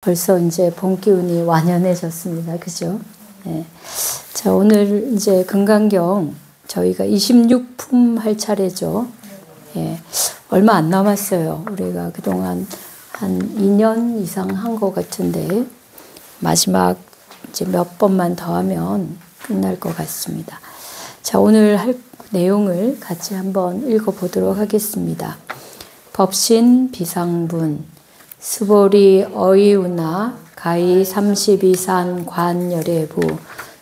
벌써 이제 봄 기운이 완연해졌습니다. 그죠? 네. 자, 오늘 이제 금강경 저희가 26품 할 차례죠. 예. 얼마 안 남았어요. 우리가 그동안 한 2년 이상 한 것 같은데 마지막 이제 몇 번만 더 하면 끝날 것 같습니다. 자, 오늘 할 내용을 같이 한번 읽어보도록 하겠습니다. 법신 비상분 수보리 어이우나 가히 32산 관열애부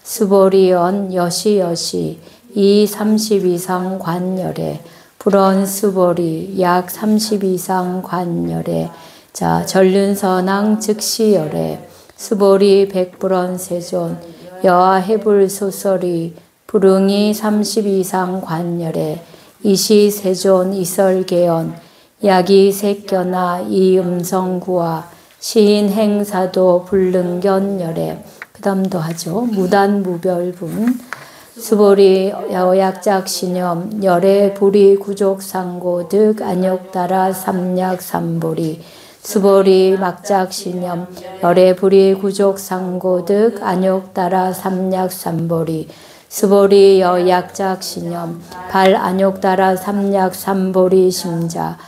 수보리언 여시여시 이 32상 관열애 불언 수보리 약 32상 관열애 자 전륜선왕 즉시열애 수보리 백불언 세존 여하 해불 소설이 불응이 32상 관열애 이시 세존 이설계연 약이 색견나 이음성구와 시인 행사도 불능견열애 그 다음도 하죠. 무단무별분 수보리 여약작 신염 열애 불이 구족상고 득 안욕따라 삼약 삼보리 수보리 막작 신염 열애 불이 구족상고 득 안욕따라 삼약 삼보리 수보리 여약작 신염 발 안욕따라 삼약 삼보리 심자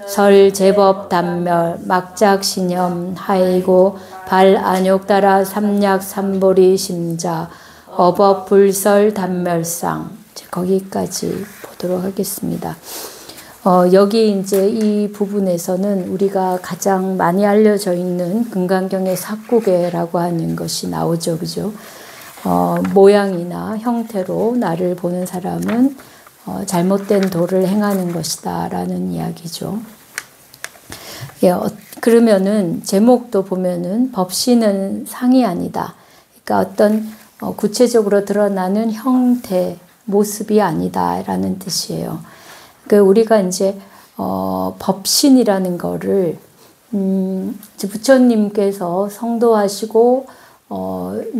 설 제법 단멸 막작 신염 하이고 발 안욕따라 삼약 삼보리 심자 어법 불설 단멸상 거기까지 보도록 하겠습니다. 여기 이제 이 부분에서는 우리가 가장 많이 알려져 있는 금강경의 삭구계라고 하는 것이 나오죠, 그죠? 모양이나 형태로 나를 보는 사람은 잘못된 도를 행하는 것이다라는 이야기죠. 예, 그러면은 제목도 보면은 법신은 상이 아니다. 그러니까 어떤 구체적으로 드러나는 형태, 모습이 아니다라는 뜻이에요. 그 우리가 이제 법신이라는 거를 부처님께서 성도하시고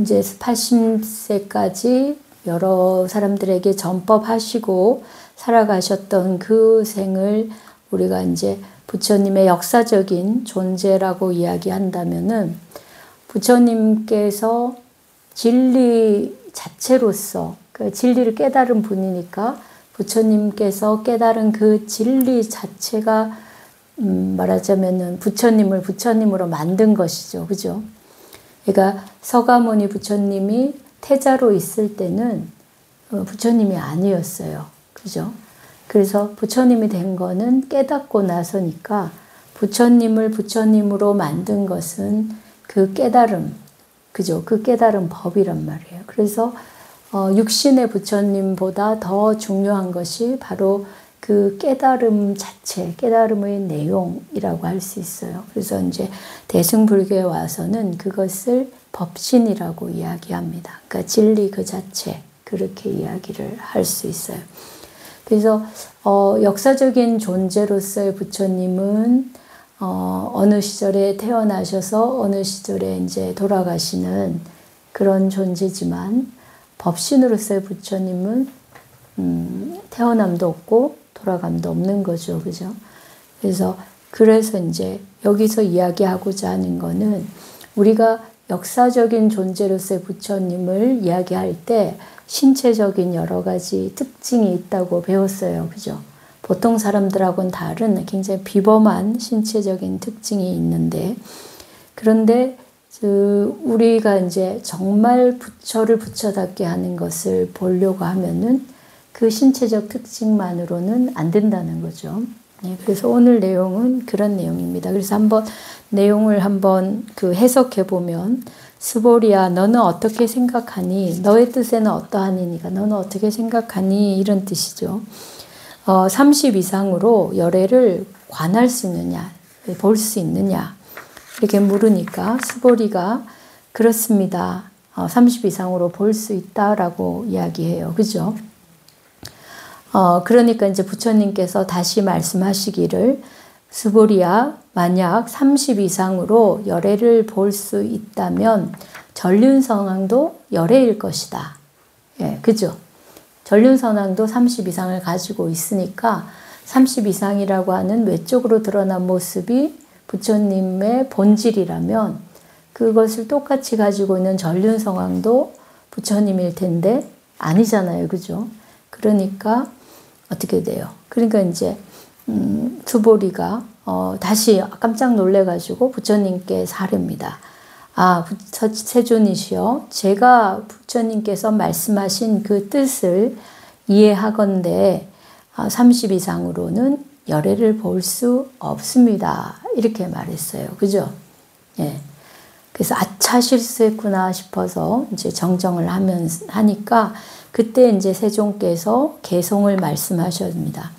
이제 80세까지 여러 사람들에게 전법하시고 살아가셨던 그 생을 우리가 이제 부처님의 역사적인 존재라고 이야기한다면은 부처님께서 진리 자체로서 그 진리를 깨달은 분이니까 부처님께서 깨달은 그 진리 자체가 말하자면은 부처님을 부처님으로 만든 것이죠. 그죠? 그러니까 서가모니 부처님이 태자로 있을 때는 부처님이 아니었어요. 그죠? 그래서 부처님이 된 거는 깨닫고 나서니까 부처님을 부처님으로 만든 것은 그 깨달음, 그죠? 그 깨달음 법이란 말이에요. 그래서 육신의 부처님보다 더 중요한 것이 바로 그 깨달음 자체, 깨달음의 내용이라고 할 수 있어요. 그래서 이제 대승불교에 와서는 그것을 법신이라고 이야기합니다. 그러니까 진리 그 자체, 그렇게 이야기를 할 수 있어요. 그래서 역사적인 존재로서의 부처님은 어느 시절에 태어나셔서 어느 시절에 이제 돌아가시는 그런 존재지만 법신으로서의 부처님은 태어남도 없고 돌아감도 없는 거죠. 그죠? 그래서 이제 여기서 이야기하고자 하는 거는 우리가 역사적인 존재로서의 부처님을 이야기할 때 신체적인 여러 가지 특징이 있다고 배웠어요. 그죠? 보통 사람들하고는 다른 굉장히 비범한 신체적인 특징이 있는데 그런데 우리가 이제 정말 부처를 부처답게 하는 것을 보려고 하면은 그 신체적 특징만으로는 안 된다는 거죠. 네, 그래서 오늘 내용은 그런 내용입니다. 그래서 내용을 한번 해석해 보면 수보리야 너는 어떻게 생각하니? 너의 뜻에는 어떠하니니까 너는 어떻게 생각하니? 이런 뜻이죠. 30 이상으로 열애를 관할 수 있느냐? 볼 수 있느냐? 이렇게 물으니까 수보리가 그렇습니다. 30 이상으로 볼 수 있다라고 이야기해요. 그죠? 그러니까 이제 부처님께서 다시 말씀하시기를 수보리야 만약 30 이상으로 열애를 볼 수 있다면 전륜선왕도 열애일 것이다. 예, 그죠? 전륜선왕도 30 이상을 가지고 있으니까 30 이상이라고 하는 외적으로 드러난 모습이 부처님의 본질이라면 그것을 똑같이 가지고 있는 전륜성왕도 부처님일 텐데 아니잖아요. 그죠? 그러니까 어떻게 돼요? 그러니까 이제 수보리가 다시 깜짝 놀래가지고 부처님께 사릅니다. 아, 세존이시여, 제가 부처님께서 말씀하신 그 뜻을 이해하건대 30 이상으로는 열애를 볼 수 없습니다. 이렇게 말했어요. 그죠? 예. 그래서 아차 실수했구나 싶어서 이제 정정을 하니까 그때 이제 세존께서 개송을 말씀하십니다.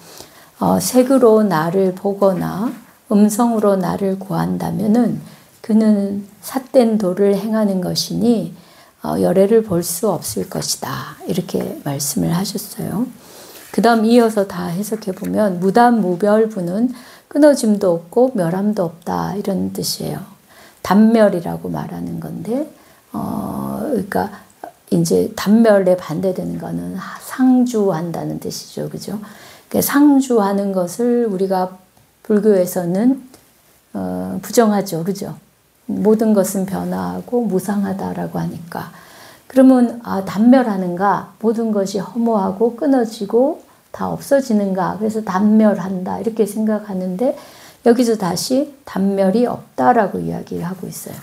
색으로 나를 보거나 음성으로 나를 구한다면은 그는 삿된 도를 행하는 것이니 열애를 볼 수 없을 것이다. 이렇게 말씀을 하셨어요. 그 다음 이어서 다 해석해 보면 무단무별부는 끊어짐도 없고 멸함도 없다. 이런 뜻이에요. 단멸이라고 말하는 건데, 그러니까 이제 단멸에 반대되는 거는 상주한다는 뜻이죠. 그죠? 그러니까 상주하는 것을 우리가 불교에서는 부정하죠. 그죠? 모든 것은 변화하고 무상하다라고 하니까. 그러면 단멸하는가? 모든 것이 허무하고 끊어지고 다 없어지는가? 그래서 단멸한다. 이렇게 생각하는데 여기서 다시 단멸이 없다라고 이야기를 하고 있어요.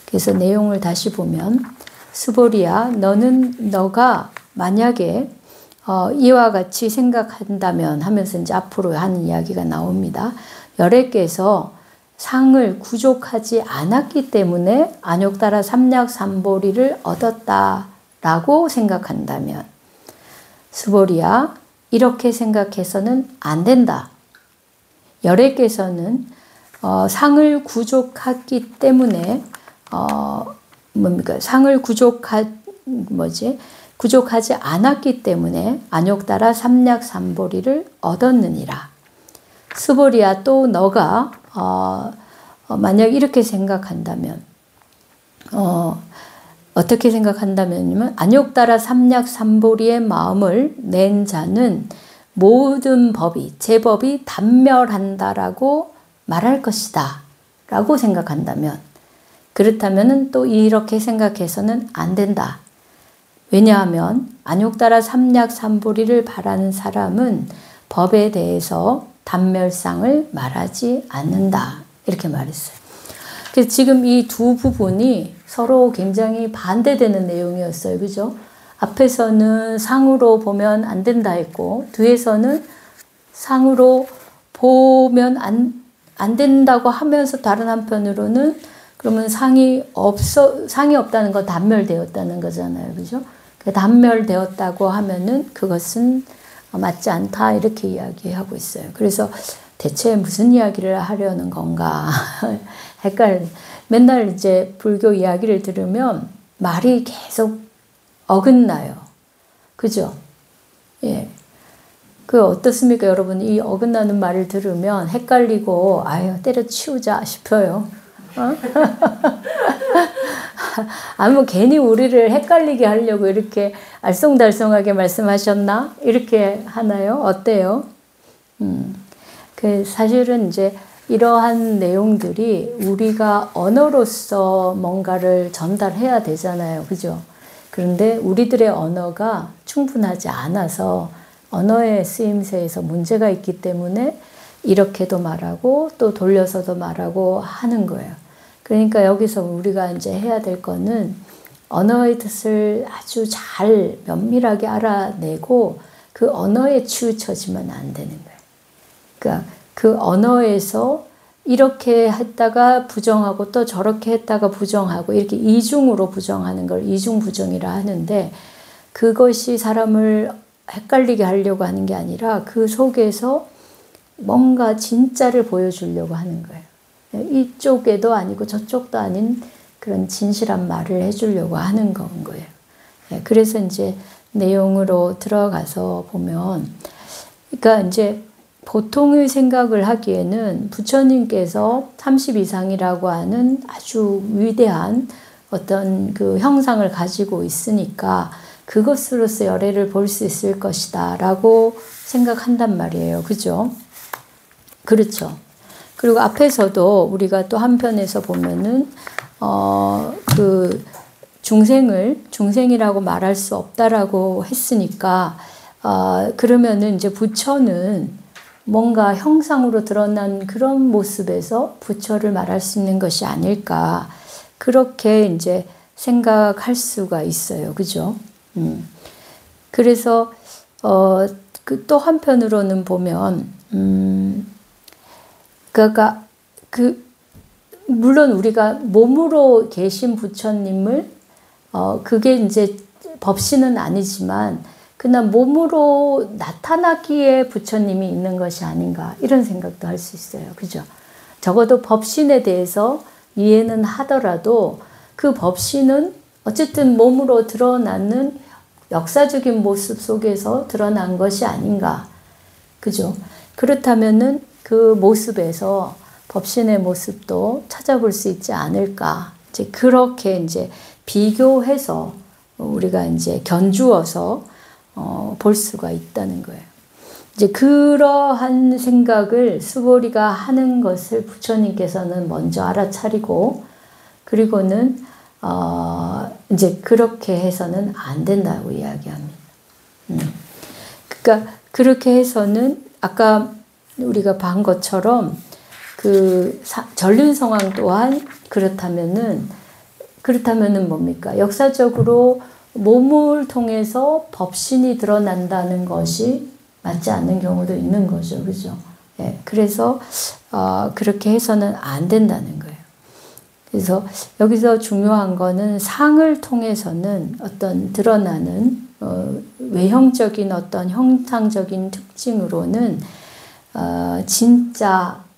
그래서 내용을 다시 보면 수보리야, 너가 만약에 이와 같이 생각한다면 하면서 이제 앞으로 하는 이야기가 나옵니다. 열애께서 상을 구족하지 않았기 때문에 안욕따라 삼략삼보리를 얻었다라고 생각한다면 수보리야, 이렇게 생각해서는 안 된다. 열애께서는 상을 구족하기 때문에 상을 구족하지 않았기 때문에 안욕따라 삼략삼보리를 얻었느니라. 수보리야, 또 너가 만약 이렇게 생각한다면 어떻게 생각한다면 안욕따라 삼략삼보리의 마음을 낸 자는 모든 법이 제법이 단멸한다라고 말할 것이다 라고 생각한다면 그렇다면 또 이렇게 생각해서는 안 된다. 왜냐하면 안욕따라 삼략삼보리를 바라는 사람은 법에 대해서 단멸상을 말하지 않는다. 이렇게 말했어요. 그래서 지금 이 두 부분이 서로 굉장히 반대되는 내용이었어요. 그죠? 앞에서는 상으로 보면 안 된다 했고 뒤에서는 상으로 보면 안 된다고 하면서 다른 한편으로는 그러면 상이 없다는 건 단멸되었다는 거잖아요. 그죠? 단멸되었다고 하면은 그것은 맞지 않다 이렇게 이야기하고 있어요. 그래서 대체 무슨 이야기를 하려는 건가 맨날 이제 불교 이야기를 들으면 말이 계속 어긋나요. 그죠? 예. 어떻습니까, 여러분? 이 어긋나는 말을 들으면 헷갈리고, 때려치우자 싶어요. 뭐 괜히 우리를 헷갈리게 하려고 이렇게 알쏭달쏭하게 말씀하셨나? 이렇게 하나요? 어때요? 사실은 이제 이러한 내용들이 우리가 언어로서 뭔가를 전달해야 되잖아요. 그죠? 그런데 우리들의 언어가 충분하지 않아서 언어의 쓰임새에서 문제가 있기 때문에 이렇게도 말하고 또 돌려서도 말하고 하는 거예요. 그러니까 여기서 우리가 이제 해야 될 거는 언어의 뜻을 아주 잘 면밀하게 알아내고 그 언어에 치우쳐지면 안 되는 거예요. 그러니까 그 언어에서 이렇게 했다가 부정하고 또 저렇게 했다가 부정하고 이렇게 이중으로 부정하는 걸 이중부정이라 하는데 그것이 사람을 헷갈리게 하려고 하는 게 아니라 그 속에서 뭔가 진짜를 보여주려고 하는 거예요. 이쪽에도 아니고 저쪽도 아닌 그런 진실한 말을 해주려고 하는 건 거예요. 그래서 이제 내용으로 들어가서 보면 그러니까 이제 보통의 생각을 하기에는 부처님께서 30 이상이라고 하는 아주 위대한 어떤 그 형상을 가지고 있으니까 그것으로서 열애를 볼 수 있을 것이다 라고 생각한단 말이에요. 그죠? 그렇죠. 그리고 앞에서도 우리가 또 한편에서 보면은 중생이라고 말할 수 없다라고 했으니까, 그러면은 이제 부처는 뭔가 형상으로 드러난 그런 모습에서 부처를 말할 수 있는 것이 아닐까. 그렇게 이제 생각할 수가 있어요. 그죠? 그래서, 또 한편으로는 보면, 물론 우리가 몸으로 계신 부처님을, 그게 이제 법신은 아니지만, 그냥 몸으로 나타나기에 부처님이 있는 것이 아닌가, 이런 생각도 할 수 있어요. 그죠? 적어도 법신에 대해서 이해는 하더라도 그 법신은 어쨌든 몸으로 드러나는 역사적인 모습 속에서 드러난 것이 아닌가. 그죠? 그렇다면은 그 모습에서 법신의 모습도 찾아볼 수 있지 않을까. 이제 그렇게 이제 비교해서 우리가 이제 견주어서 볼 수가 있다는 거예요. 이제 그러한 생각을 수보리가 하는 것을 부처님께서는 먼저 알아차리고, 그리고는 이제 그렇게 해서는 안 된다고 이야기합니다. 그러니까 그렇게 해서는 아까 우리가 본 것처럼 그 전륜성왕 또한 그렇다면은 뭡니까? 역사적으로 몸을 통해서 법신이 드러난다는 것이 맞지 않는 경우도 있는 거죠. 그죠? 예, 그래서 그렇게 해서는 안 된다는 거예요. 그래서 여기서 중요한 거는 상을 통해서는 어떤 드러나는 외형적인 어떤 형상적인 특징으로는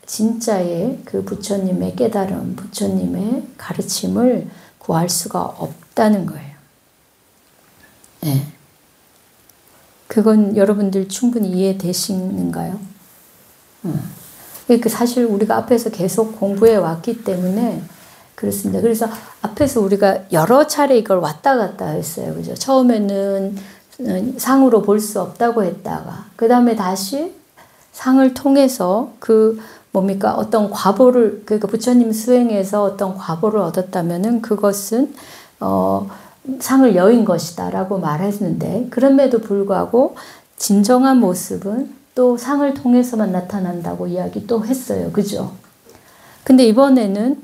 진짜의 그 부처님의 깨달음, 부처님의 가르침을 구할 수가 없다는 거예요. 네. 그건 여러분들 충분히 이해되시는가요? 그러니까 사실 우리가 앞에서 계속 공부해 왔기 때문에 그렇습니다. 그래서 앞에서 우리가 여러 차례 이걸 왔다 갔다 했어요. 그죠? 처음에는 상으로 볼 수 없다고 했다가, 그 다음에 다시 상을 통해서 어떤 과보를, 그러니까 부처님 수행에서 어떤 과보를 얻었다면은 그것은, 상을 여인 것이다 라고 말했는데, 그럼에도 불구하고 진정한 모습은 또 상을 통해서만 나타난다고 이야기 또 했어요. 그죠? 그런데 이번에는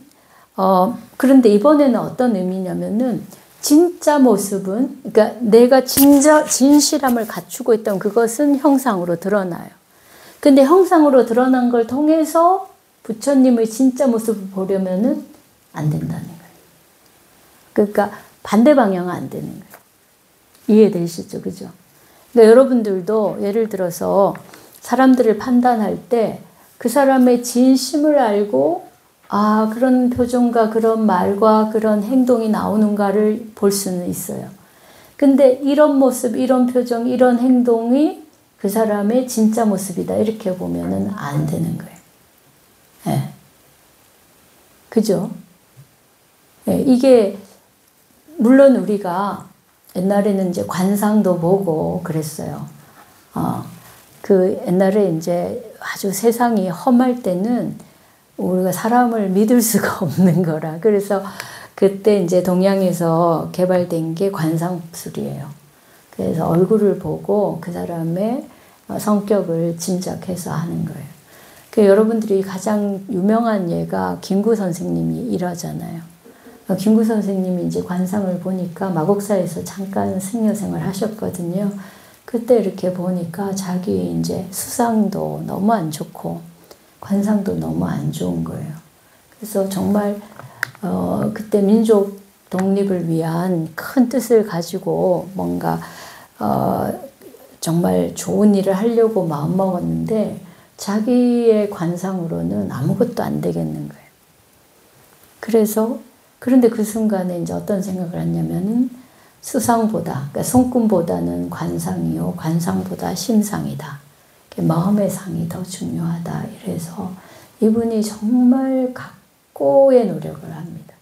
어떤 의미냐면은, 진짜 모습은, 그러니까 내가 진실함을 갖추고 있던 그것은 형상으로 드러나요. 근데 형상으로 드러난 걸 통해서 부처님의 진짜 모습을 보려면은 안 된다는 거예요. 그러니까 반대 방향은 안 되는 거예요. 이해되시죠? 그죠? 그러니까 여러분들도 예를 들어서 사람들을 판단할 때 그 사람의 진심을 알고, 그런 표정과 그런 말과 그런 행동이 나오는가를 볼 수는 있어요. 근데 이런 모습, 이런 표정, 이런 행동이 그 사람의 진짜 모습이다, 이렇게 보면은 안 되는 거예요. 네. 그죠? 네, 이게, 물론 우리가 옛날에는 이제 관상도 보고 그랬어요. 옛날에 이제 아주 세상이 험할 때는 우리가 사람을 믿을 수가 없는 거라. 그래서 그때 이제 동양에서 개발된 게 관상술이에요. 그래서 얼굴을 보고 그 사람의 성격을 짐작해서 하는 거예요. 여러분들이 가장 유명한 예가 김구 선생님이 일하잖아요. 김구 선생님이 이제 관상을 보니까 마곡사에서 잠깐 승려 생활을 하셨거든요. 그때 이렇게 보니까 자기 이제 수상도 너무 안 좋고 관상도 너무 안 좋은 거예요. 그래서 정말 그때 민족 독립을 위한 큰 뜻을 가지고 뭔가 정말 좋은 일을 하려고 마음먹었는데 자기의 관상으로는 아무것도 안 되겠는 거예요. 그런데 그 순간에 이제 어떤 생각을 했냐면은 수상보다, 그러니까 손금보다는 관상이요, 관상보다 심상이다. 마음의 상이 더 중요하다. 이래서 이분이 정말 각고의 노력을 합니다.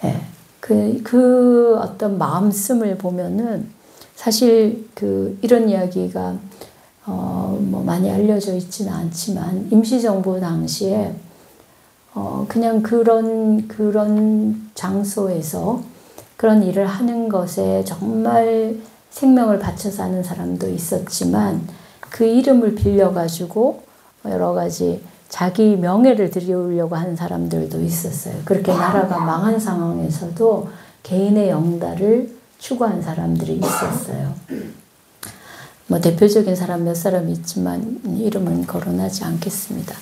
예. 그 어떤 마음씀을 보면은 사실 이런 이야기가 많이 알려져 있지는 않지만 임시정부 당시에 그냥 그런 장소에서 그런 일을 하는 것에 정말 생명을 바쳐서 하는 사람도 있었지만 그 이름을 빌려가지고 여러 가지 자기 명예를 들여오려고 하는 사람들도 있었어요. 그렇게 나라가 망한 상황에서도 개인의 영달을 추구한 사람들이 있었어요. 뭐 대표적인 사람 몇 사람 있지만 이름은 거론하지 않겠습니다.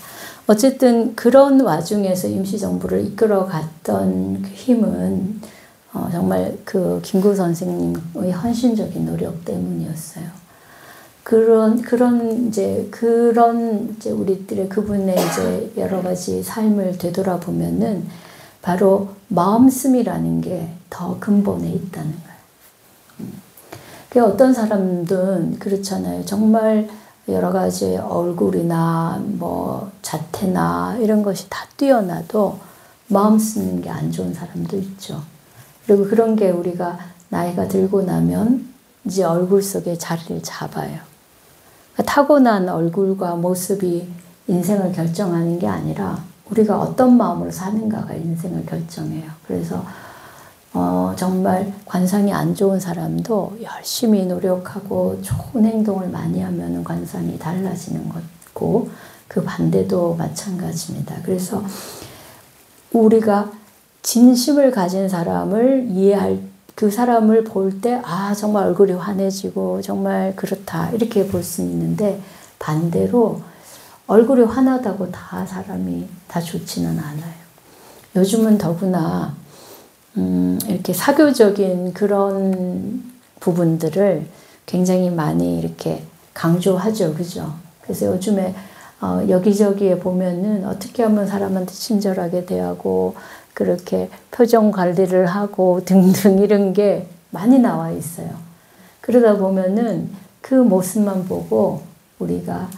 어쨌든 그런 와중에서 임시정부를 이끌어갔던 그 힘은 정말 그 김구 선생님의 헌신적인 노력 때문이었어요. 그런 이제 우리들의 그분의 이제 여러 가지 삶을 되돌아보면은 바로 마음씀이라는 게 더 근본에 있다는 거예요. 그 어떤 사람들은 그렇잖아요. 정말 여러 가지 얼굴이나 뭐 자태나 이런 것이 다 뛰어나도 마음 쓰는 게 안 좋은 사람도 있죠. 그리고 그런 게 우리가 나이가 들고 나면 이제 얼굴 속에 자리를 잡아요. 그러니까 타고난 얼굴과 모습이 인생을 결정하는 게 아니라 우리가 어떤 마음으로 사는가가 인생을 결정해요. 그래서 정말 관상이 안 좋은 사람도 열심히 노력하고 좋은 행동을 많이 하면 관상이 달라지는 거고 그 반대도 마찬가지입니다. 그래서 우리가 진심을 가진 사람을 이해할 그 사람을 볼 때 정말 얼굴이 환해지고 정말 그렇다 이렇게 볼 수 있는데 반대로 얼굴이 환하다고 다 사람이 다 좋지는 않아요. 요즘은 더구나 이렇게 사교적인 그런 부분들을 굉장히 많이 이렇게 강조하죠. 그죠? 그래서 요즘에 여기저기에 보면은 어떻게 하면 사람한테 친절하게 대하고 그렇게 표정 관리를 하고 등등 이런 게 많이 나와 있어요. 그러다 보면은 그 모습만 보고 우리가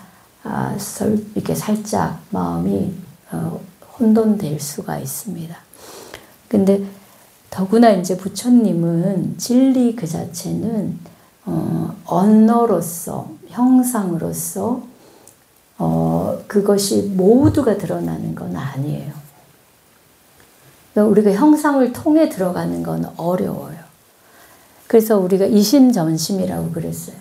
이렇게 살짝 마음이 혼돈될 수가 있습니다. 근데 더구나 이제 부처님은 진리 그 자체는 언어로서 형상으로서 그것이 모두가 드러나는 건 아니에요. 그러니까 우리가 형상을 통해 들어가는 건 어려워요. 그래서 우리가 이심전심이라고 그랬어요.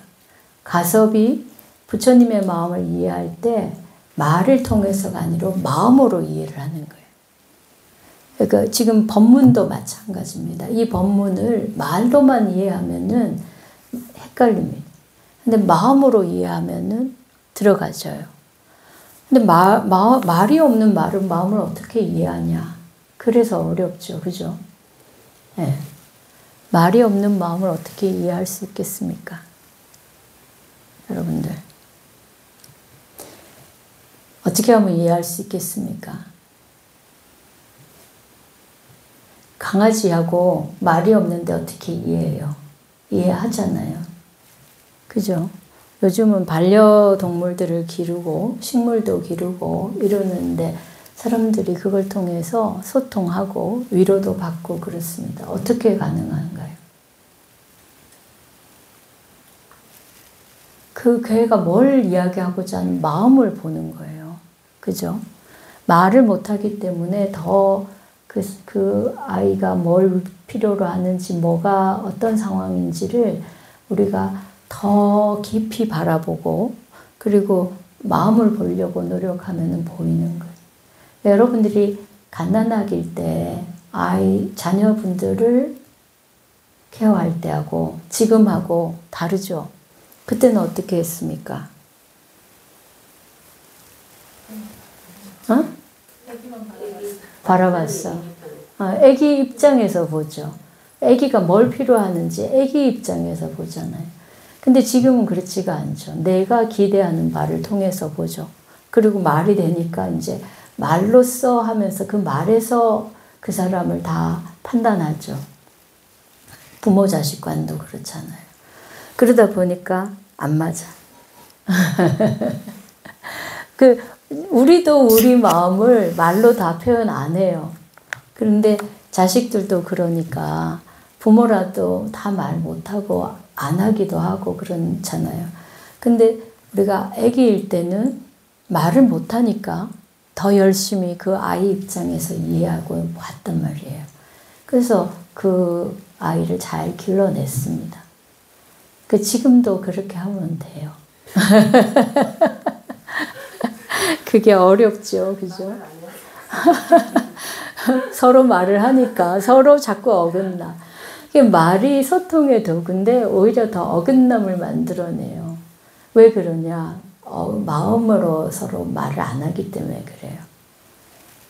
가섭이 부처님의 마음을 이해할 때 말을 통해서가 아니라 마음으로 이해를 하는 거예요. 그러니까 지금 법문도 마찬가지입니다. 이 법문을 말로만 이해하면은 헷갈립니다. 근데 마음으로 이해하면은 들어가져요. 근데 말이 없는 말은 마음을 어떻게 이해하냐. 그래서 어렵죠. 그죠? 네. 말이 없는 마음을 어떻게 이해할 수 있겠습니까? 여러분들. 어떻게 하면 이해할 수 있겠습니까? 강아지하고 말이 없는데 어떻게 이해해요? 이해하잖아요. 그죠? 요즘은 반려동물들을 기르고 식물도 기르고 이러는데 사람들이 그걸 통해서 소통하고 위로도 받고 그렇습니다. 어떻게 가능한가요? 그 걔가 뭘 이야기하고자 하는 마음을 보는 거예요. 그죠? 말을 못하기 때문에 더 그 아이가 뭘 필요로 하는지 뭐가 어떤 상황인지를 우리가 더 깊이 바라보고 그리고 마음을 보려고 노력하면 보이는 거예요. 여러분들이 갓난아기일 때 자녀분들을 케어할 때하고 지금하고 다르죠? 그때는 어떻게 했습니까? 바라봤어. 아기 입장에서 보죠. 아기가 뭘 필요하는지 아기 입장에서 보잖아요. 근데 지금은 그렇지가 않죠. 내가 기대하는 말을 통해서 보죠. 그리고 말이 되니까 이제 말로써 하면서 그 말에서 그 사람을 다 판단하죠. 부모 자식 관도 그렇잖아요. 그러다 보니까 안 맞아. 우리도 우리 마음을 말로 다 표현 안 해요. 그런데 자식들도 그러니까 부모라도 다 말 못하고 안 하기도 하고 그렇잖아요. 근데 우리가 아기일 때는 말을 못하니까 더 열심히 그 아이 입장에서 이해하고 왔단 말이에요. 그래서 그 아이를 잘 길러냈습니다. 지금도 그렇게 하면 돼요. 그게 어렵죠, 그죠? 서로 말을 하니까 서로 자꾸 어긋나. 말이 소통의 도구인데 오히려 더 어긋남을 만들어내요. 왜 그러냐? 마음으로 서로 말을 안 하기 때문에 그래요.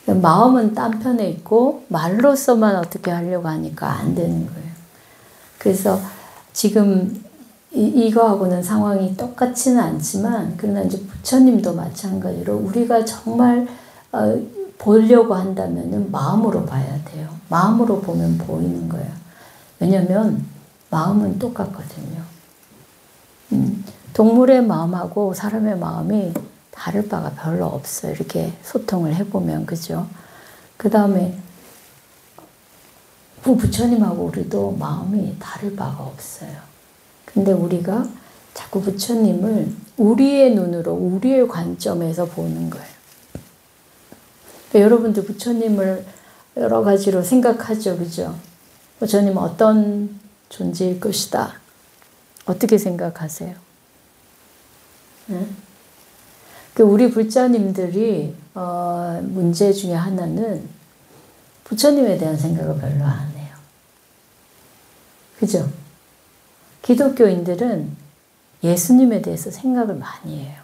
마음은 딴 편에 있고 말로서만 어떻게 하려고 하니까 안 되는 거예요. 그래서 지금 이거하고는 상황이 똑같지는 않지만 그러나 이제 부처님도 마찬가지로 우리가 정말 보려고 한다면은 마음으로 봐야 돼요. 마음으로 보면 보이는 거예요. 왜냐면 마음은 똑같거든요. 동물의 마음하고 사람의 마음이 다를 바가 별로 없어요. 이렇게 소통을 해보면, 그죠? 그 다음에 부처님하고 우리도 마음이 다를 바가 없어요. 근데 우리가 자꾸 부처님을 우리의 눈으로, 우리의 관점에서 보는 거예요. 여러분들 부처님을 여러 가지로 생각하죠, 그죠? 부처님은 어떤 존재일 것이다. 어떻게 생각하세요? 네? 우리 불자님들이 문제 중에 하나는 부처님에 대한 생각을 별로 안 해요. 그죠? 기독교인들은 예수님에 대해서 생각을 많이 해요.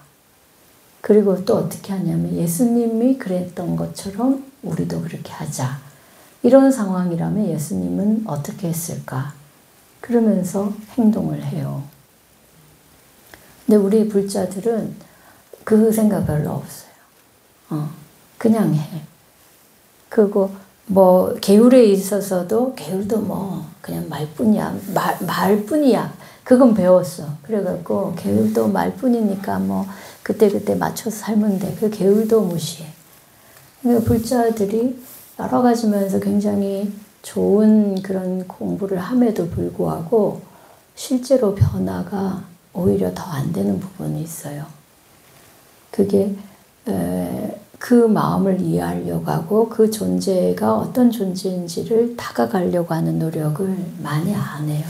그리고 또 어떻게 하냐면 예수님이 그랬던 것처럼 우리도 그렇게 하자. 이런 상황이라면 예수님은 어떻게 했을까? 그러면서 행동을 해요. 근데 우리 불자들은 그 생각 별로 없어요. 그냥 해. 그리고 뭐 개울에 있어서도 개울도 뭐 그냥 말뿐이야. 말뿐이야. 그건 배웠어. 그래갖고 개울도 말뿐이니까 뭐 그때그때 맞춰서 살면 돼. 그 개울도 무시해. 그러니까 불자들이 여러 가지 면에서 굉장히 좋은 그런 공부를 함에도 불구하고 실제로 변화가 오히려 더 안 되는 부분이 있어요. 그게 그 마음을 이해하려고 하고 그 존재가 어떤 존재인지를 다가가려고 하는 노력을 많이 안 해요.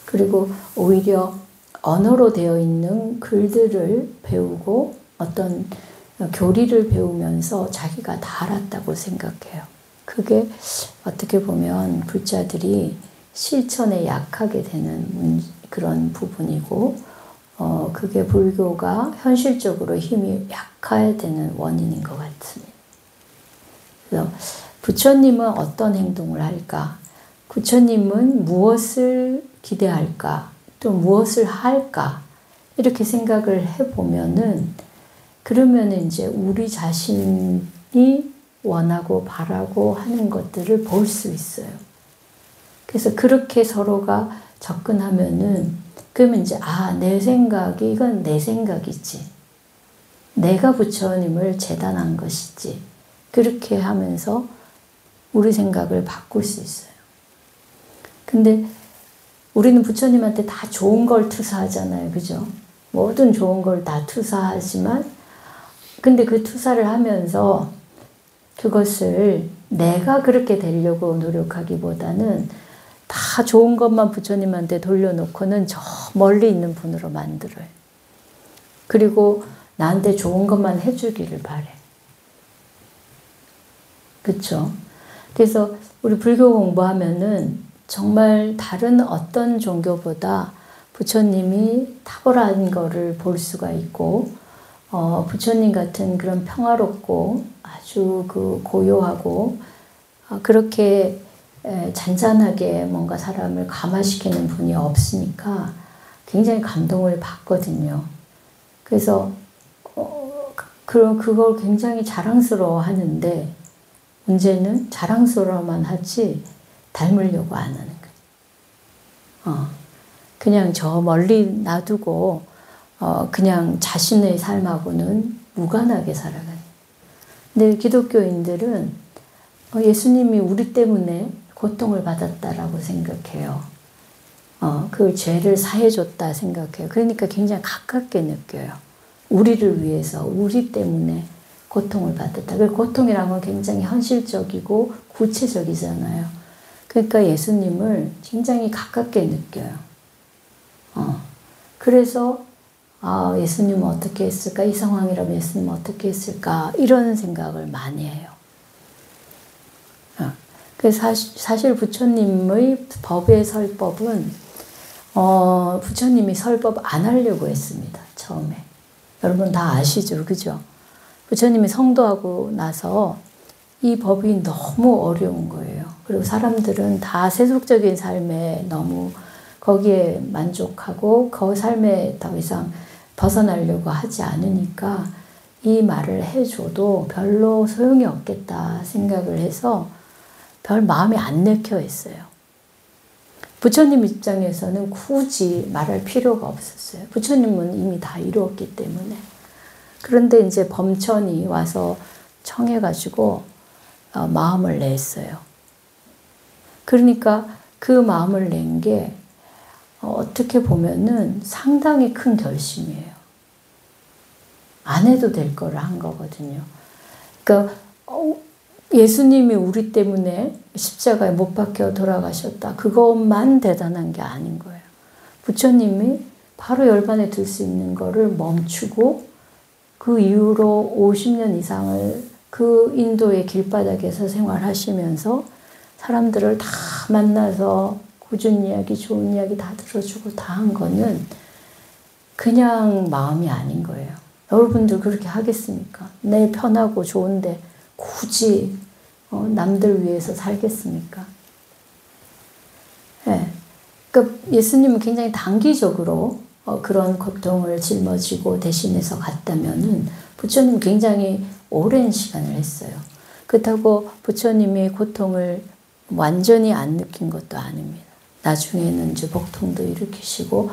그리고 오히려 언어로 되어 있는 글들을 배우고 어떤 교리를 배우면서 자기가 다 알았다고 생각해요. 그게 어떻게 보면 불자들이 실천에 약하게 되는 그런 부분이고 그게 불교가 현실적으로 힘이 약화되는 원인인 것 같습니다. 그래서 부처님은 어떤 행동을 할까? 부처님은 무엇을 기대할까? 또 무엇을 할까? 이렇게 생각을 해보면은 그러면 이제 우리 자신이 원하고 바라고 하는 것들을 볼 수 있어요. 그래서 그렇게 서로가 접근하면은 그러면 이제 내 생각이 이건 내 생각이지. 내가 부처님을 재단한 것이지. 그렇게 하면서 우리 생각을 바꿀 수 있어요. 근데 우리는 부처님한테 다 좋은 걸 투사하잖아요. 그죠? 모든 좋은 걸 다 투사하지만 근데 그 투사를 하면서 그것을 내가 그렇게 되려고 노력하기보다는 다 좋은 것만 부처님한테 돌려놓고는 저 멀리 있는 분으로 만들어요. 그리고 나한테 좋은 것만 해주기를 바래. 그쵸? 그래서 우리 불교 공부하면은 정말 다른 어떤 종교보다 부처님이 탁월한 거를 볼 수가 있고 부처님 같은 그런 평화롭고 아주 그 고요하고 그렇게 잔잔하게 뭔가 사람을 감화시키는 분이 없으니까 굉장히 감동을 받거든요. 그래서 그걸 굉장히 자랑스러워 하는데 문제는 자랑스러워만 하지 닮으려고 안 하는 거예요. 그냥 저 멀리 놔두고 그냥 자신의 삶하고는 무관하게 살아가요. 근데 기독교인들은 예수님이 우리 때문에 고통을 받았다라고 생각해요. 그 죄를 사해줬다 생각해요. 그러니까 굉장히 가깝게 느껴요. 우리를 위해서, 우리 때문에 고통을 받았다. 그 고통이란 건 굉장히 현실적이고 구체적이잖아요. 그러니까 예수님을 굉장히 가깝게 느껴요. 그래서 예수님은 어떻게 했을까? 이 상황이라면 예수님은 어떻게 했을까? 이런 생각을 많이 해요. 그래서 사실 부처님의 법의 설법은 부처님이 설법 안 하려고 했습니다. 처음에. 여러분 다 아시죠? 그죠? 부처님이 성도하고 나서 이 법이 너무 어려운 거예요. 그리고 사람들은 다 세속적인 삶에 너무 거기에 만족하고 그 삶에 더 이상 벗어나려고 하지 않으니까 이 말을 해줘도 별로 소용이 없겠다 생각을 해서 별 마음이 안 내켜 했어요. 부처님 입장에서는 굳이 말할 필요가 없었어요. 부처님은 이미 다 이루었기 때문에. 그런데 이제 범천이 와서 청해가지고 마음을 냈어요. 그러니까 그 마음을 낸 게 어떻게 보면은 상당히 큰 결심이에요. 안 해도 될 거를 한 거거든요. 그러니까 예수님이 우리 때문에 십자가에 못 박혀 돌아가셨다. 그것만 대단한 게 아닌 거예요. 부처님이 바로 열반에 들 수 있는 거를 멈추고 그 이후로 50년 이상을 그 인도의 길바닥에서 생활하시면서 사람들을 다 만나서 꾸준 이야기, 좋은 이야기 다 들어주고 다 한 거는 그냥 마음이 아닌 거예요. 여러분들 그렇게 하겠습니까? 내 편하고 좋은데 굳이 남들 위해서 살겠습니까? 네. 그러니까 예수님은 굉장히 단기적으로 그런 고통을 짊어지고 대신해서 갔다면은 부처님 굉장히 오랜 시간을 했어요. 그렇다고 부처님이 고통을 완전히 안 느낀 것도 아닙니다. 나중에는 이제 복통도 일으키시고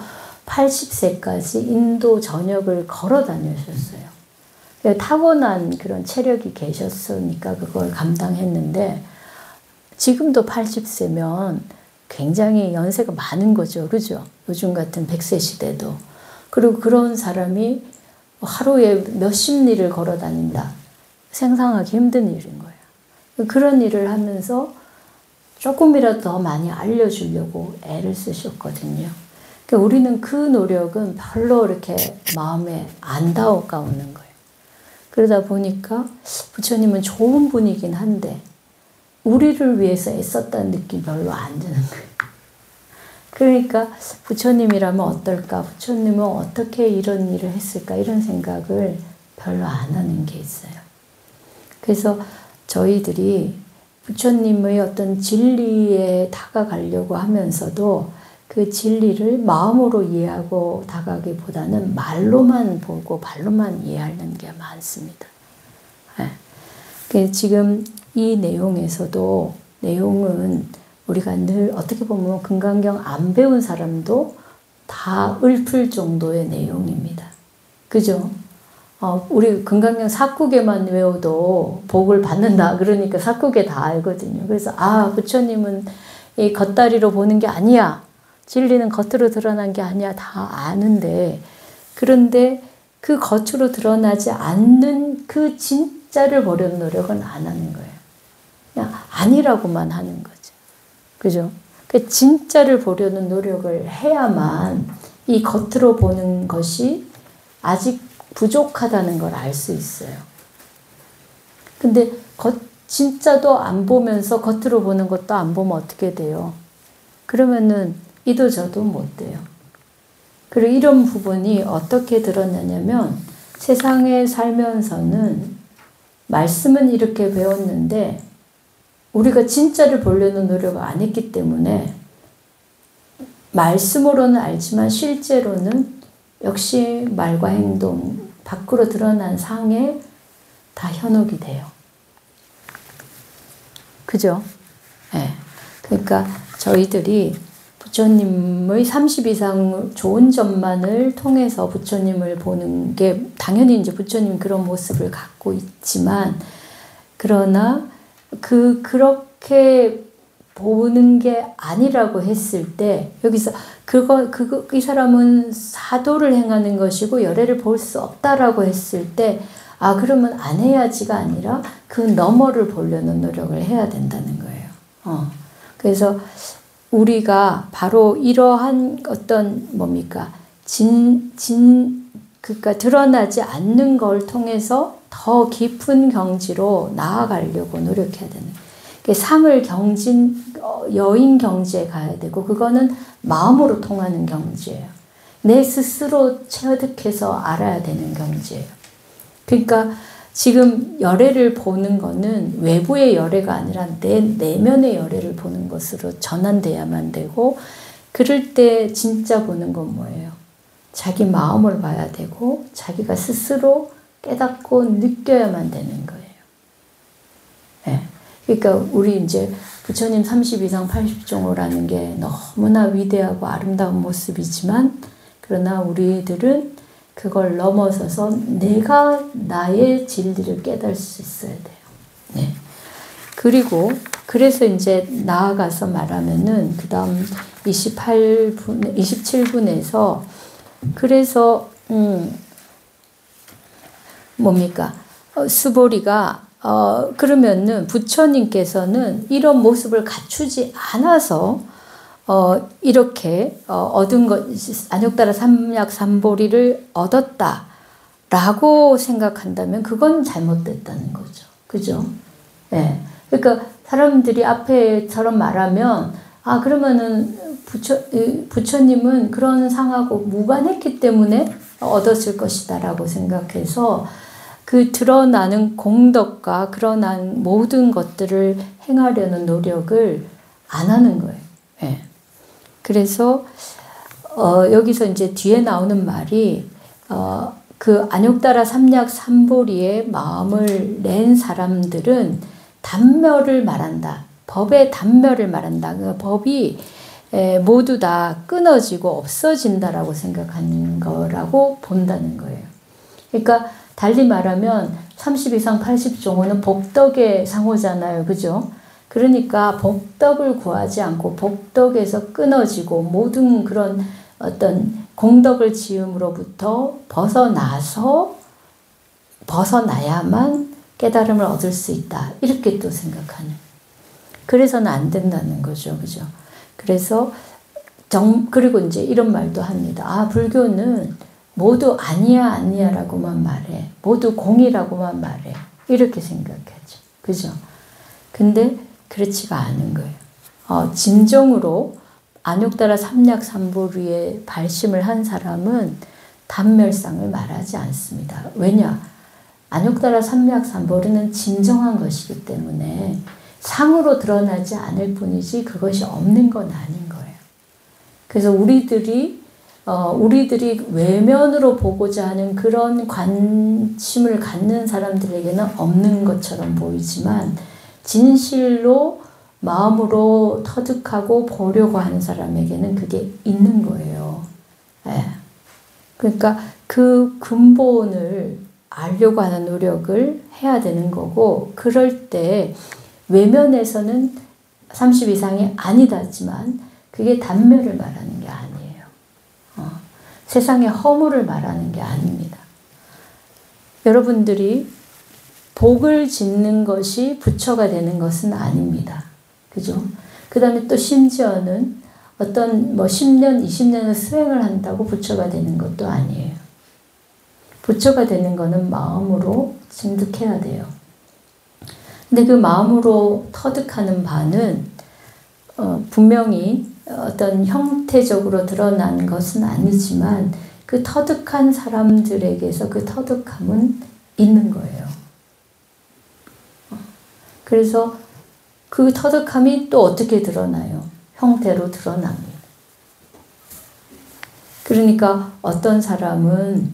80세까지 인도 전역을 걸어 다니셨어요. 타고난 그런 체력이 계셨으니까 그걸 감당했는데 지금도 80세면 굉장히 연세가 많은 거죠. 그죠? 요즘 같은 100세 시대도. 그리고 그런 사람이 하루에 몇십 리를 걸어 다닌다. 상상하기 힘든 일인 거예요. 그런 일을 하면서 조금이라도 더 많이 알려주려고 애를 쓰셨거든요. 그러니까 우리는 그 노력은 별로 이렇게 마음에 안 다가오는 거예요. 그러다 보니까 부처님은 좋은 분이긴 한데 우리를 위해서 애썼다는 느낌 별로 안 드는 거예요. 그러니까 부처님이라면 어떨까? 부처님은 어떻게 이런 일을 했을까? 이런 생각을 별로 안 하는 게 있어요. 그래서 저희들이 부처님의 어떤 진리에 다가가려고 하면서도 그 진리를 마음으로 이해하고 다가가기보다는 말로만 보고 발로만 이해하는 게 많습니다. 네. 지금 이 내용에서도 내용은 우리가 늘 어떻게 보면 금강경 안 배운 사람도 다 읊을 정도의 내용입니다. 그죠? 우리 금강경 사국에만 외워도 복을 받는다. 그러니까 사국에 다 알거든요. 그래서 부처님은 이 겉다리로 보는 게 아니야. 진리는 겉으로 드러난 게 아니야. 다 아는데 그런데 그 겉으로 드러나지 않는 그 진짜를 보려는 노력은 안 하는 거예요. 그냥 아니라고만 하는 거죠. 그죠? 그 진짜를 보려는 노력을 해야만 이 겉으로 보는 것이 아직 부족하다는 걸 알 수 있어요. 근데 진짜도 안 보면서 겉으로 보는 것도 안 보면 어떻게 돼요? 그러면은 이도 저도 못 돼요. 그리고 이런 부분이 어떻게 드러나냐면 세상에 살면서는 말씀은 이렇게 배웠는데 우리가 진짜를 보려는 노력을 안 했기 때문에 말씀으로는 알지만 실제로는 역시 말과 행동, 밖으로 드러난 상에 다 현혹이 돼요. 그죠? 네. 그러니까 저희들이 부처님의 30 이상 좋은 점만을 통해서 부처님을 보는 게 당연히 이제 부처님 그런 모습을 갖고 있지만 그러나 그렇게 보는 게 아니라고 했을 때 여기서 이 사람은 사도를 행하는 것이고 열애를 볼 수 없다라고 했을 때 아, 그러면 안 해야지가 아니라 그 너머를 보려는 노력을 해야 된다는 거예요. 그래서 우리가 바로 이러한 어떤 뭡니까? 그러니까 드러나지 않는 걸 통해서 더 깊은 경지로 나아가려고 노력해야 되는 거예요. 상을 여인 경지에 가야 되고, 그거는 마음으로 통하는 경지예요. 내 스스로 체득해서 알아야 되는 경지예요. 그러니까 지금 열애를 보는 거는 외부의 열애가 아니라 내 내면의 열애를 보는 것으로 전환돼야만 되고, 그럴 때 진짜 보는 건 뭐예요? 자기 마음을 봐야 되고 자기가 스스로 깨닫고 느껴야만 되는 거예요. 네. 그러니까 우리 이제 부처님 32상 80종호라는 게 너무나 위대하고 아름다운 모습이지만, 그러나 우리들은 그걸 넘어서서 내가 나의 진리를 깨달을 수 있어야 돼요. 네. 그리고 그래서 이제 나아가서 말하면은 그 다음 27분에서 그래서 뭡니까? 수보리가 그러면은 부처님께서는 이런 모습을 갖추지 않아서 이렇게 얻은 것, 안욕따라 삼약삼보리를 얻었다라고 생각한다면 그건 잘못됐다는 거죠. 그죠? 예. 그러니까 사람들이 앞에처럼 말하면, 아, 그러면은 부처님은 그런 상하고 무관했기 때문에 얻었을 것이다라고 생각해서 그 드러나는 공덕과 드러난 모든 것들을 행하려는 노력을 안 하는 거예요. 예. 그래서 여기서 이제 뒤에 나오는 말이 그 안욕따라 삼약삼보리의 마음을 낸 사람들은 단멸을 말한다. 법의 단멸을 말한다. 그 법이 모두 다 끊어지고 없어진다라고 생각하는 거라고 본다는 거예요. 그러니까 달리 말하면 32상 80종호는 복덕의 상호잖아요. 그죠? 그러니까 복덕을 구하지 않고 복덕에서 끊어지고 모든 그런 어떤 공덕을 지음으로부터 벗어나야만 깨달음을 얻을 수 있다. 이렇게 또 생각하는. 그래서는 안 된다는 거죠. 그죠? 그래서 그리고 이제 이런 말도 합니다. 아, 불교는 모두 아니야라고만 말해. 모두 공이라고만 말해. 이렇게 생각하죠. 그죠? 근데 그렇지가 않은 거예요. 진정으로 안욕따라 삼약삼보리에 발심을 한 사람은 단멸상을 말하지 않습니다. 왜냐? 안욕따라 삼약삼보리는 진정한 것이기 때문에 상으로 드러나지 않을 뿐이지 그것이 없는 건 아닌 거예요. 그래서 우리들이 외면으로 보고자 하는 그런 관심을 갖는 사람들에게는 없는 것처럼 보이지만, 진실로 마음으로 터득하고 보려고 하는 사람에게는 그게 있는 거예요. 예. 그러니까 그 근본을 알려고 하는 노력을 해야 되는 거고, 그럴 때 외면에서는 30 이상이 아니다지만 그게 단멸을 말하는 게 아니에요. 세상의 허물을 말하는 게 아닙니다. 여러분들이 복을 짓는 것이 부처가 되는 것은 아닙니다. 그죠? 그 다음에 또 심지어는 어떤 10년, 20년을 수행을 한다고 부처가 되는 것도 아니에요. 부처가 되는 거는 마음으로 증득해야 돼요. 근데 그 마음으로 터득하는 바는 분명히 어떤 형태적으로 드러난 것은 아니지만 그 터득한 사람들에게서 그 터득함은 있는 거예요. 그래서 그 터득함이 또 어떻게 드러나요? 형태로 드러납니다. 그러니까 어떤 사람은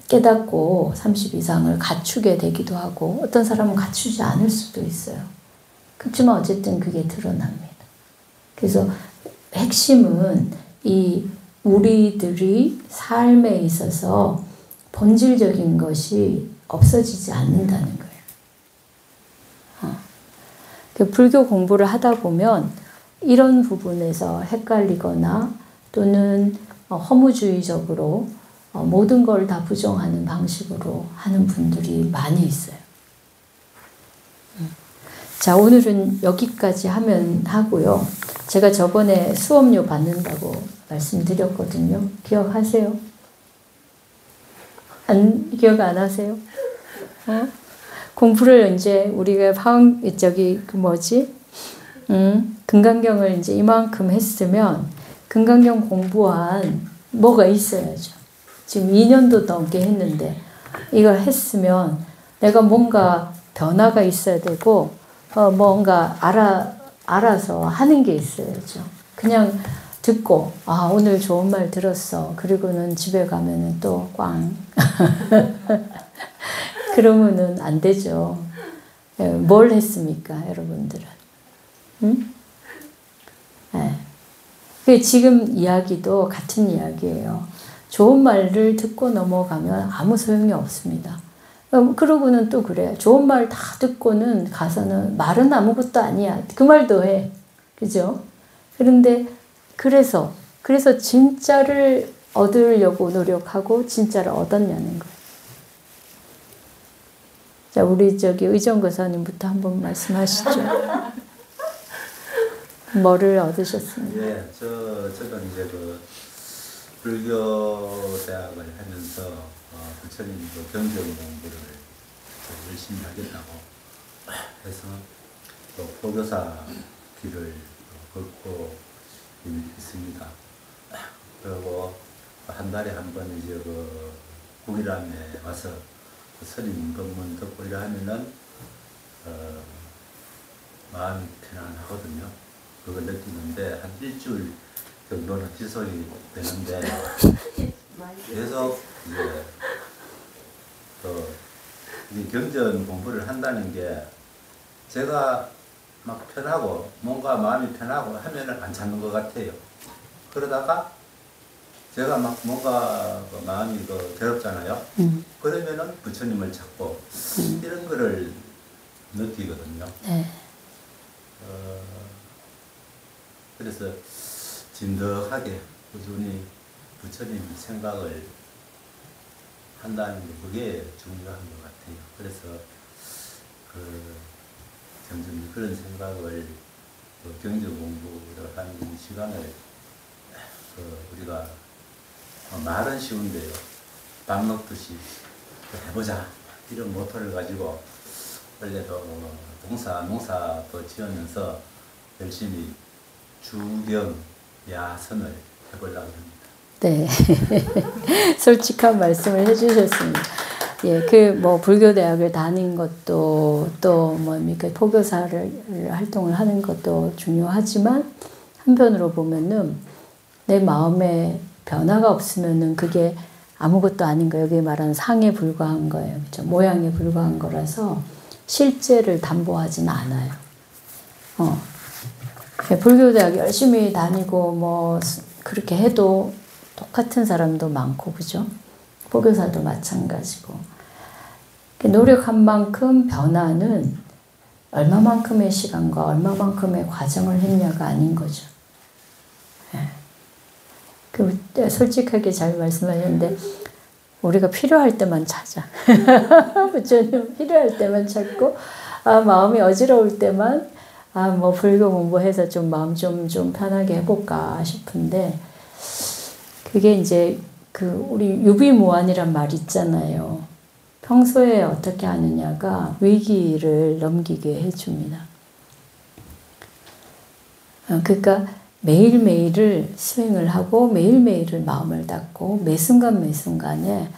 깨닫고 30 이상을 갖추게 되기도 하고 어떤 사람은 갖추지 않을 수도 있어요. 그렇지만 어쨌든 그게 드러납니다. 그래서 핵심은 이 우리들이 삶에 있어서 본질적인 것이 없어지지 않는다는 거예요. 그 불교 공부를 하다 보면 이런 부분에서 헷갈리거나 또는 허무주의적으로 모든 걸 다 부정하는 방식으로 하는 분들이 많이 있어요. 자, 오늘은 여기까지 하고요. 제가 저번에 수업료 받는다고 말씀드렸거든요. 기억하세요? 기억 안 하세요? 공부를 이제 우리가 금강경을 이제 이만큼 했으면 금강경 공부한 뭐가 있어야죠. 지금 2년도 넘게 했는데 이걸 했으면 내가 뭔가 변화가 있어야 되고 뭔가 알아서 하는 게 있어야죠. 그냥 듣고 오늘 좋은 말 들었어. 그리고는 집에 가면은 또 꽝. 그러면은 안 되죠. 뭘 했습니까, 여러분들은? 응? 네. 지금 이야기도 같은 이야기예요. 좋은 말을 듣고 넘어가면 아무 소용이 없습니다. 그러고는 또 그래. 좋은 말 다 듣고는 가서는 말은 아무것도 아니야. 그 말도 해. 그죠? 그런데 그래서 진짜를 얻으려고 노력하고 진짜를 얻었냐는 거예요. 자, 우리 의정 교사님부터 한번 말씀하시죠. 뭐를 얻으셨습니까? 예, 저는 이제 불교 대학을 하면서 부처님 경전 공부를 열심히 하겠다고 해서 포교사 길을 걷고 있습니다. 그리고 한 달에 한 번 이제 국일함에 와서 스님 법문 듣고 이러 하면은 마음이 편안하거든요. 그걸 느끼는데 한 일주일 정도는 지속이 되는데 계속 이제 경전 공부를 한다는 게 제가 막 편하고 뭔가 마음이 편하고 하면은 안 찾는 것 같아요. 그러다가 제가 막 뭔가 마음이 괴롭잖아요. 그러면은 부처님을 찾고 이런 거를 느끼거든요. 네. 그래서 진득하게 꾸준히 부처님 생각을 한다는 게 그게 중요한 것 같아요. 그래서 점점 그런 생각을 경전 공부를 하는 시간을 우리가 말은 쉬운데요. 밥 먹듯이 해보자 이런 모토를 가지고 원래도 농사도 지으면서 열심히 주경 야선을 해보려고 합니다. 네. 솔직한 말씀을 해주셨습니다. 예, 불교대학을 다닌 것도 또 포교사를 활동을 하는 것도 중요하지만 한편으로 보면은 내 마음에 변화가 없으면은 그게 아무것도 아닌 거예요. 여기 말하는 상에 불과한 거예요. 그렇죠? 모양에 불과한 거라서 실제를 담보하지는 않아요. 불교대학 열심히 다니고 그렇게 해도 똑같은 사람도 많고, 그죠? 포교사도 마찬가지고. 노력한 만큼 변화는 얼마만큼의 시간과 얼마만큼의 과정을 했냐가 아닌 거죠. 솔직하게 잘 말씀하셨는데, 우리가 필요할 때만 찾아. 부처님 필요할 때만 찾고, 마음이 어지러울 때만, 불교 공부해서 좀 마음 좀 편하게 해볼까 싶은데, 그게 이제 우리 유비무환이란 말 있잖아요. 평소에 어떻게 하느냐가 위기를 넘기게 해줍니다. 그러니까 매일매일을 수행을 하고 매일매일을 마음을 닫고 매 순간에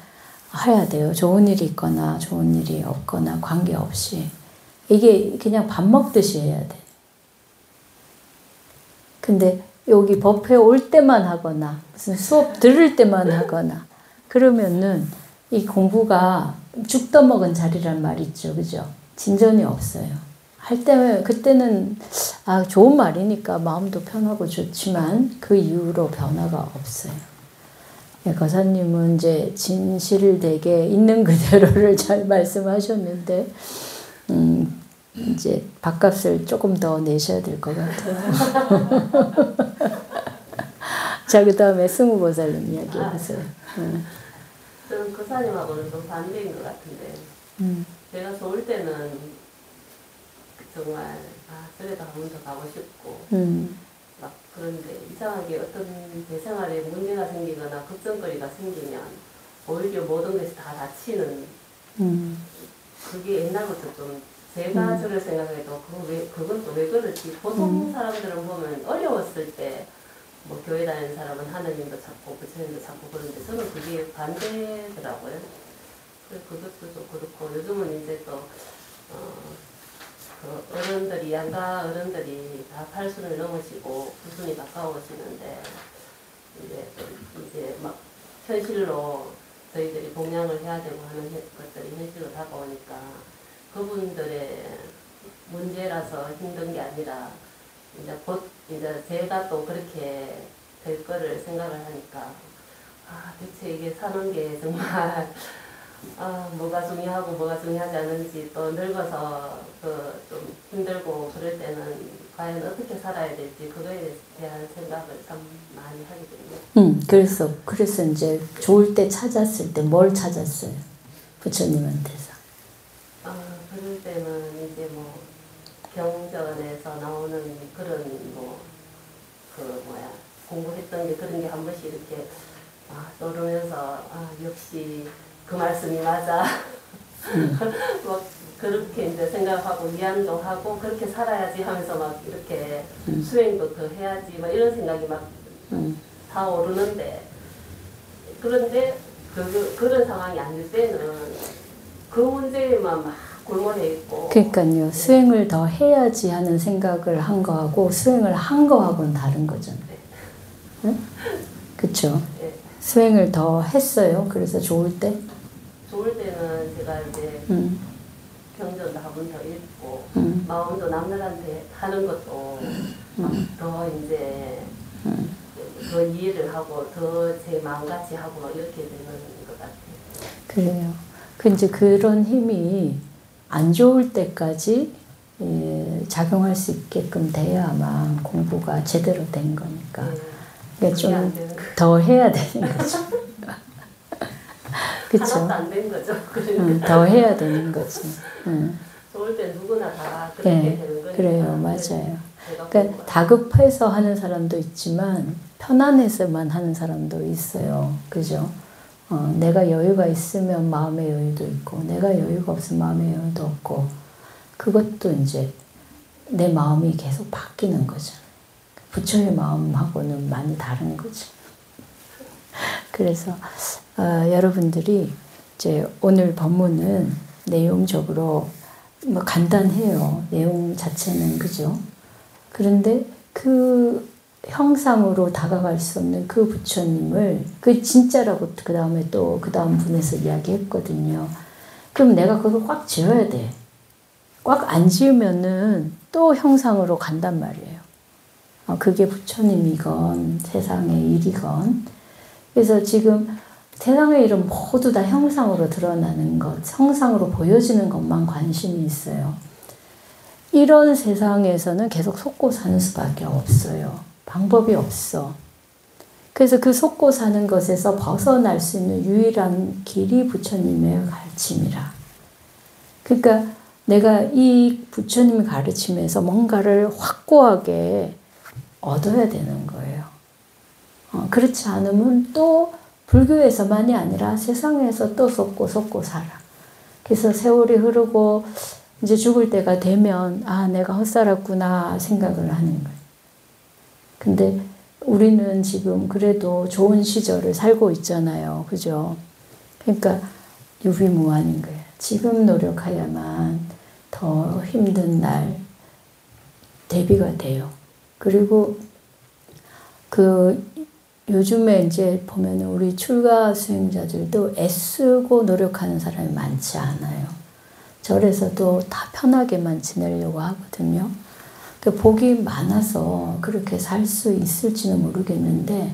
해야 돼요. 좋은 일이 있거나 좋은 일이 없거나 관계없이. 이게 그냥 밥 먹듯이 해야 돼. 근데 여기 법회 올 때만 하거나 무슨 수업 들을 때만 하거나 그러면은 이 공부가 죽 떠먹은 자리란 말 있죠. 그죠? 진전이 없어요. 할 때는 그때는 좋은 말이니까 마음도 편하고 좋지만 그 이후로 변화가 없어요. 거사님은 이제 진실되게 있는 그대로를 잘 말씀하셨는데 이제 밥값을 조금 더 내셔야 될 것 같아요. 자, 그 다음에 승우보살님 이야기해보세요. 목사님하고는 좀 반대인 것 같은데 내가 좋을 때는 정말 저래도 한 번 더 가고 싶고 막 그런데 이상하게 어떤 내 생활에 문제가 생기거나 걱정거리가 생기면 오히려 모든 것이 다 닫히는 그게 옛날부터 좀 제가 저를 생각해도 그건 또 왜 그렇지 보통 사람들은 보면 어려웠을 때 뭐 교회 다니는 사람은 하나님도 찾고 부처님도 찾고 그런데 저는 그게 반대더라고요. 그래서 그것도 좀 그렇고 요즘은 이제 또 그 어른들이 양가 어른들이 다 80을 넘으시고 90이 가까우시는데 이제 막 현실로 저희들이 봉양을 해야 되고 하는 것들이 현실로 다가오니까 그분들의 문제라서 힘든 게 아니라 이제 곧 이제 제가 또 그렇게 될 거를 생각을 하니까 대체 이게 사는 게 정말 뭐가 중요하고 뭐가 중요하지 않은지 또 늙어서 좀 힘들고 그럴 때는 과연 어떻게 살아야 될지 그거에 대한 생각을 참 많이 하게 됩니다. 그래서 이제 좋을 때 찾았을 때 뭘 찾았어요? 부처님한테서. 그럴 때는 이제 뭐 경전에서 나오는 그런 공부했던 게 그런 게 한 번씩 이렇게 떠오르면서 역시 그 말씀이 맞아. 막 그렇게 이제 생각하고 위안도 하고 그렇게 살아야지 하면서 막 이렇게 수행도 더 해야지 막 이런 생각이 막 다 오르는데 그런데 그런 상황이 아닐 때는 그 문제에만 막 골몰해 있고. 그러니까요. 수행을 더 해야지 하는 생각을 한 거하고 수행을 한 거하고는 다른 거잖아요. 응? 그렇죠? 네. 수행을 더 했어요. 그래서 좋을 때? 좋을 때는 제가 이제 경전도 한 번 더 읽고 마음도 남들한테 하는 것도 더 이제 더 이해를 하고 더 제 마음같이 하고 막 이렇게 되는 것 같아요. 그래요. 이제 그런 힘이 안 좋을 때까지 작용할 수 있게끔 돼야만 공부가 제대로 된 거니까. 그러니까 좀 더 해야 되는 거죠. 그렇죠. 하나도 안 된 거죠. 더 해야 되는 거지. 좋을 때 누구나 다 그렇게 되는 거니까. 그래요, 맞아요. 그러니까 다급해서 하는 사람도 있지만 편안해서만 하는 사람도 있어요. 그죠? 내가 여유가 있으면 마음의 여유도 있고, 내가 여유가 없으면 마음의 여유도 없고, 그것도 이제 내 마음이 계속 바뀌는 거죠. 부처의 마음하고는 많이 다른 거죠. 그래서 여러분들이 이제 오늘 법문은 내용적으로 뭐 간단해요. 내용 자체는 그죠? 그런데 그 형상으로 다가갈 수 없는 그 부처님을 그 진짜라고 그 다음에 또 그 다음 분에서 이야기했거든요. 그럼 내가 그걸 꽉 지어야 돼. 꽉 안 지으면은 또 형상으로 간단 말이에요. 그게 부처님이건 세상의 일이건. 그래서 지금 세상의 일은 모두 다 형상으로 드러나는 것, 형상으로 보여지는 것만 관심이 있어요. 이런 세상에서는 계속 속고 사는 수밖에 없어요. 방법이 없어. 그래서 그 속고 사는 것에서 벗어날 수 있는 유일한 길이 부처님의 가르침이라. 그러니까 내가 이 부처님의 가르침에서 뭔가를 확고하게 얻어야 되는 거예요. 그렇지 않으면 또 불교에서만이 아니라 세상에서 또 속고 살아. 그래서 세월이 흐르고 이제 죽을 때가 되면 내가 헛살았구나 생각을 하는 거예요. 근데 우리는 지금 그래도 좋은 시절을 살고 있잖아요. 그죠? 그러니까 유비무환인 거예요. 지금 노력해야만 더 힘든 날 대비가 돼요. 그리고 요즘에 이제 보면 우리 출가 수행자들도 애쓰고 노력하는 사람이 많지 않아요. 절에서도 다 편하게만 지내려고 하거든요. 복이 많아서 그렇게 살 수 있을지는 모르겠는데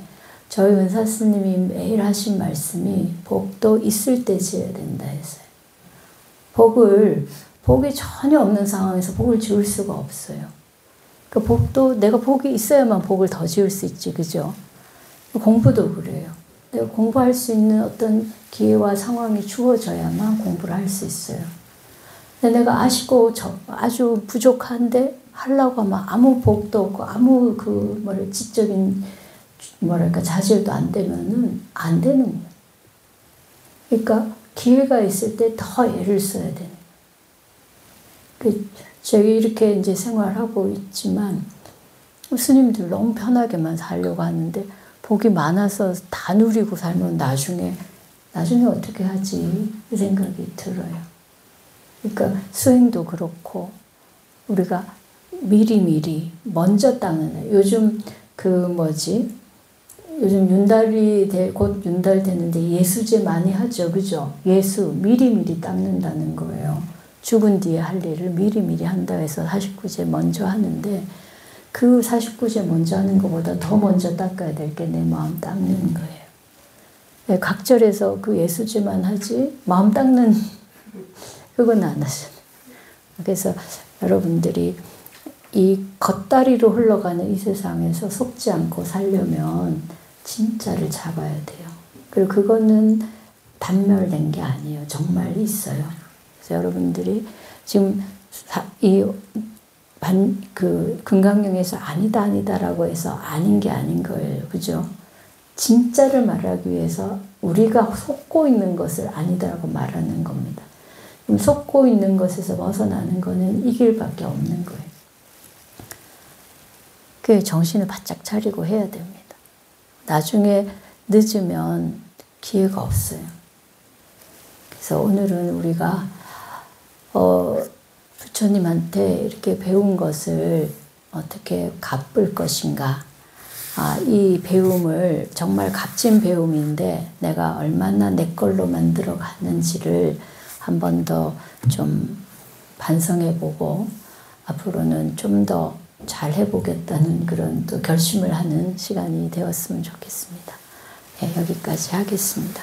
저희 은사 스님이 매일 하신 말씀이 복도 있을 때 지어야 된다 했어요. 복이 전혀 없는 상황에서 복을 지을 수가 없어요. 복도 내가 복이 있어야만 복을 더 지을 수 있지, 그죠? 공부도 그래요. 내가 공부할 수 있는 어떤 기회와 상황이 주어져야만 공부를 할 수 있어요. 근데 내가 아쉽고 아주 부족한데 하려고 하면 아무 복도 없고 아무 지적인 자질도 안 되면은 안 되는 거예요. 그러니까 기회가 있을 때 더 애를 써야 되는 거예요. 저희 이렇게 이제 생활하고 있지만 스님들 너무 편하게만 살려고 하는데 복이 많아서 다 누리고 살면 나중에 어떻게 하지? 이 생각이 들어요. 그러니까 수행도 그렇고 우리가 미리미리 먼저 닦는 요즘 요즘 윤달이 곧 윤달 되는데 예수제 많이 하죠. 그죠? 예수 미리미리 닦는다는 거예요. 죽은 뒤에 할 일을 미리미리 한다 해서 49제 먼저 하는데 그 49제 먼저 하는 것보다 더 먼저 닦아야 될 게 내 마음 닦는 거예요. 각절에서 그 예수제만 하지 마음 닦는 그건 안 하잖아요. 그래서 여러분들이 이 겉다리로 흘러가는 이 세상에서 속지 않고 살려면 진짜를 잡아야 돼요. 그리고 그거는 단멸된 게 아니에요. 정말 있어요. 그래서 여러분들이 지금 금강경에서 아니다라고 해서 아닌 게 아닌 거예요. 그죠? 진짜를 말하기 위해서 우리가 속고 있는 것을 아니다라고 말하는 겁니다. 속고 있는 것에서 벗어나는 거는 이 길밖에 없는 거예요. 그 정신을 바짝 차리고 해야 됩니다. 나중에 늦으면 기회가 없어요. 그래서 오늘은 우리가 부처님한테 이렇게 배운 것을 어떻게 갚을 것인가. 이 배움을 정말 값진 배움인데 내가 얼마나 내 걸로 만들어 가는지를 한 번 더 좀 반성해보고 앞으로는 좀 더 잘 해보겠다는 그런 또 결심을 하는 시간이 되었으면 좋겠습니다. 네, 여기까지 하겠습니다.